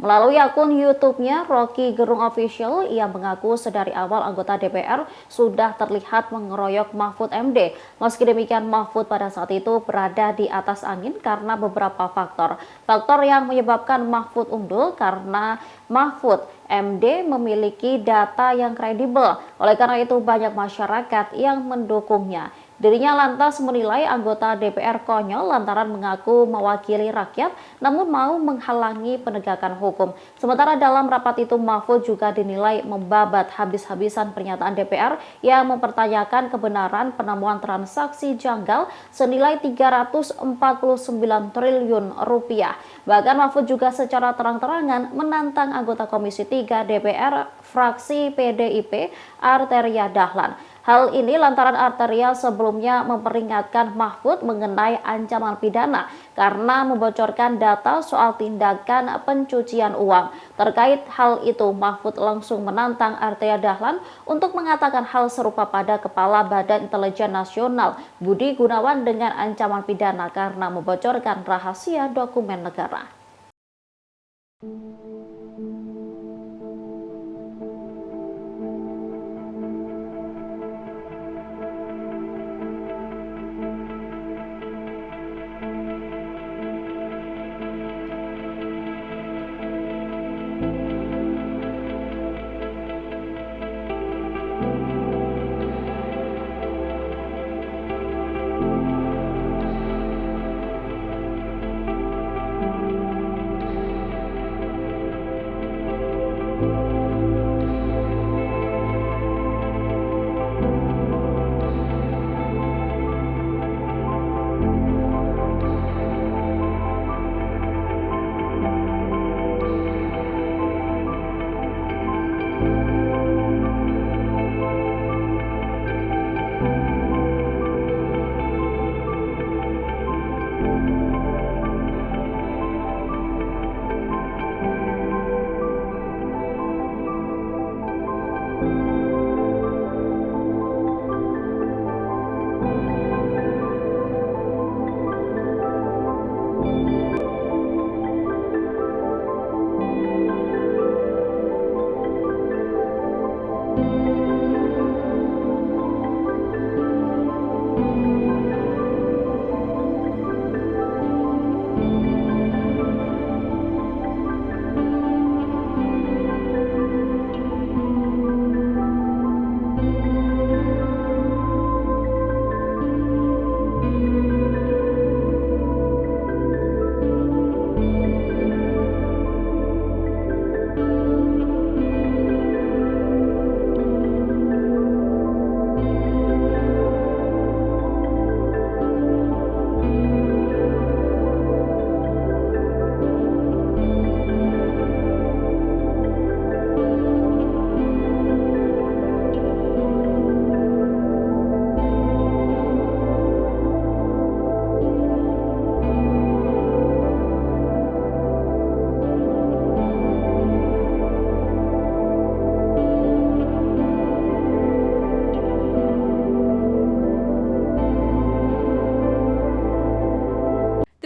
Melalui akun YouTube-nya Rocky Gerung Official, ia mengaku sedari awal anggota DPR sudah terlihat mengeroyok Mahfud MD. Meski demikian, Mahfud pada saat itu berada di atas angin karena beberapa faktor. Faktor yang menyebabkan Mahfud unggul karena Mahfud MD memiliki data yang kredibel. Oleh karena itu, banyak masyarakat yang mendukungnya. Dirinya lantas menilai anggota DPR konyol lantaran mengaku mewakili rakyat namun mau menghalangi penegakan hukum. Sementara dalam rapat itu, Mahfud juga dinilai membabat habis-habisan pernyataan DPR yang mempertanyakan kebenaran penemuan transaksi janggal senilai 349 triliun rupiah. Bahkan Mahfud juga secara terang-terangan menantang anggota Komisi 3 DPR fraksi PDIP Arteria Dahlan. Hal ini lantaran Arteria sebelumnya memperingatkan Mahfud mengenai ancaman pidana karena membocorkan data soal tindakan pencucian uang. Terkait hal itu, Mahfud langsung menantang Arteria Dahlan untuk mengatakan hal serupa pada Kepala Badan Intelijen Nasional Budi Gunawan dengan ancaman pidana karena membocorkan rahasia dokumen negara.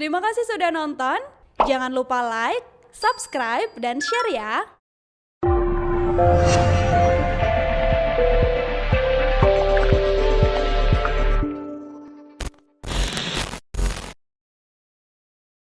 Terima kasih sudah nonton. Jangan lupa like, subscribe, dan share ya.